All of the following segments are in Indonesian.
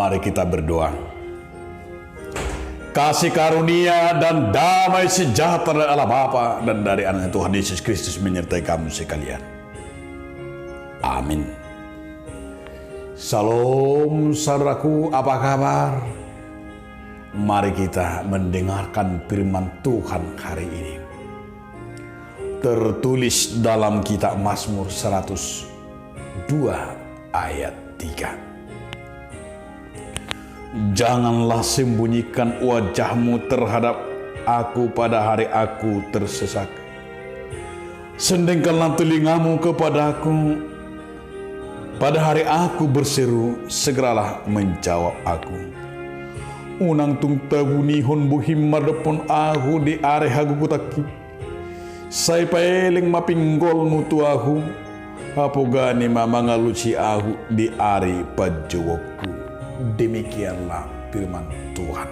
Mari kita berdoa. Kasih karunia dan damai sejahtera dari Allah Bapa dan dari Anak Tuhan Yesus Kristus menyertai kamu sekalian. Amin. Salam saudaraku, apa kabar? Mari kita mendengarkan firman Tuhan hari ini. Tertulis dalam kitab Mazmur 102 ayat 3. Janganlah sembunyikan wajahmu terhadap aku pada hari aku tersesat. Sendengkanlah telingamu kepadaku pada hari aku berseru, segeralah menjawab aku. Unang tung tabunihon buhim madepon aku di are hagu kutaki. Say paeling mapinggol nutu aku, apogani mamangaluci aku di are pajawabku. Demikianlah firman Tuhan.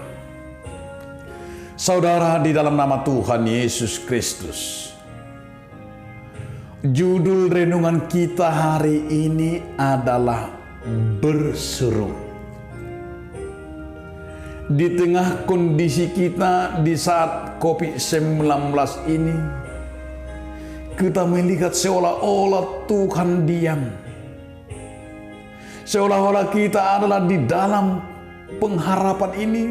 Saudara, di dalam nama Tuhan Yesus Kristus, judul renungan kita hari ini adalah berseru. Di tengah kondisi kita di saat COVID-19 ini, kita melihat seolah-olah Tuhan diam. Seolah-olah kita adalah di dalam pengharapan ini.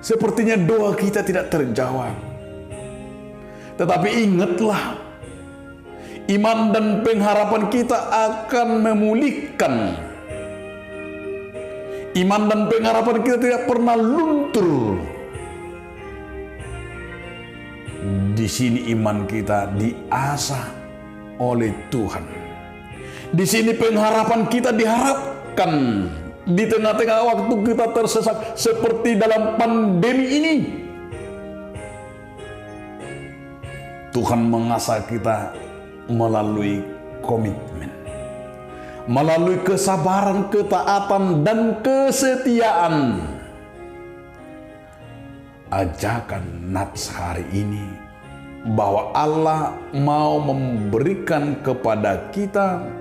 Sepertinya doa kita tidak terjawab. Tetapi ingatlah, iman dan pengharapan kita akan memulihkan. Iman dan pengharapan kita tidak pernah luntur. Di sini iman kita diasah oleh Tuhan. Di sini pengharapan kita diharapkan di tengah-tengah waktu kita tersesat seperti dalam pandemi ini. Tuhan mengasah kita melalui komitmen, melalui kesabaran, ketaatan, dan kesetiaan. Ajakan Nats hari ini bahwa Allah mau memberikan kepada kita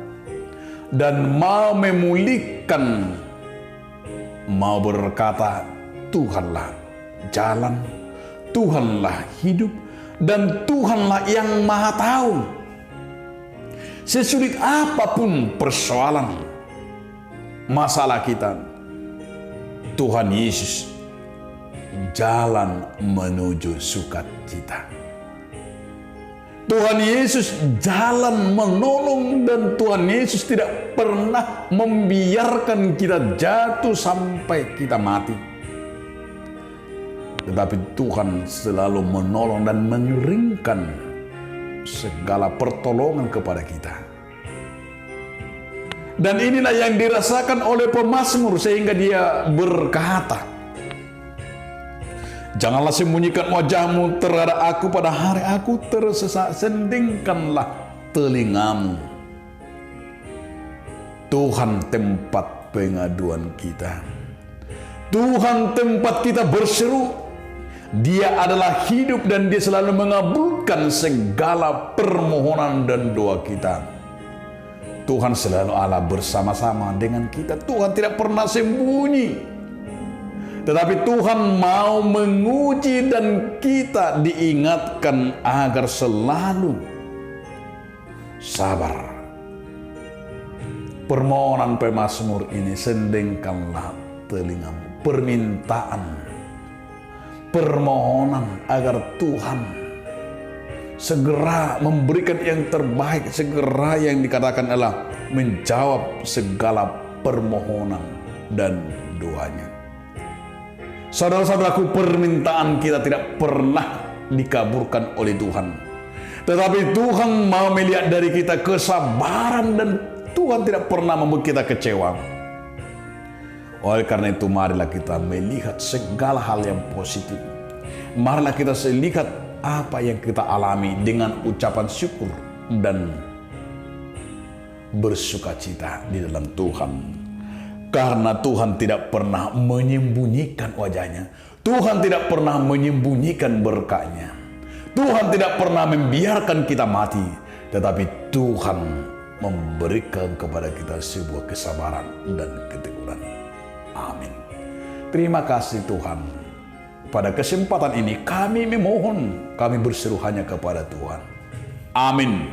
dan mau memulihkan, mau berkata, Tuhanlah jalan, Tuhanlah hidup, dan Tuhanlah yang maha tahu. Sesulit apapun persoalan, masalah kita, Tuhan Yesus jalan menuju sukacita. Tuhan Yesus jalan menolong, dan Tuhan Yesus tidak pernah membiarkan kita jatuh sampai kita mati. Tetapi Tuhan selalu menolong dan mengirimkan segala pertolongan kepada kita. Dan inilah yang dirasakan oleh pemazmur sehingga dia berkata, janganlah sembunyikan wajahmu terhadap aku pada hari aku tersesat, sendingkanlah telingamu. Tuhan tempat pengaduan kita. Tuhan tempat kita berseru. Dia adalah hidup dan dia selalu mengabulkan segala permohonan dan doa kita. Tuhan selalu Allah bersama-sama dengan kita. Tuhan tidak pernah sembunyi. Tetapi Tuhan mau menguji dan kita diingatkan agar selalu sabar. Permohonan pemazmur ini, sendengkanlah telingamu. Permohonan agar Tuhan segera memberikan yang terbaik, segera yang dikatakan adalah menjawab segala permohonan dan doanya. Saudara-saudaraku, permintaan kita tidak pernah dikabulkan oleh Tuhan. Tetapi Tuhan mau melihat dari kita kesabaran dan Tuhan tidak pernah membuat kita kecewa. Oleh karena itu, marilah kita melihat segala hal yang positif. Marilah kita lihat apa yang kita alami dengan ucapan syukur dan bersukacita di dalam Tuhan. Karena Tuhan tidak pernah menyembunyikan wajahnya. Tuhan tidak pernah menyembunyikan berkatnya. Tuhan tidak pernah membiarkan kita mati. Tetapi Tuhan memberikan kepada kita sebuah kesabaran dan keteguhan. Amin. Terima kasih Tuhan. Pada kesempatan ini kami memohon, kami berseru hanya kepada Tuhan. Amin.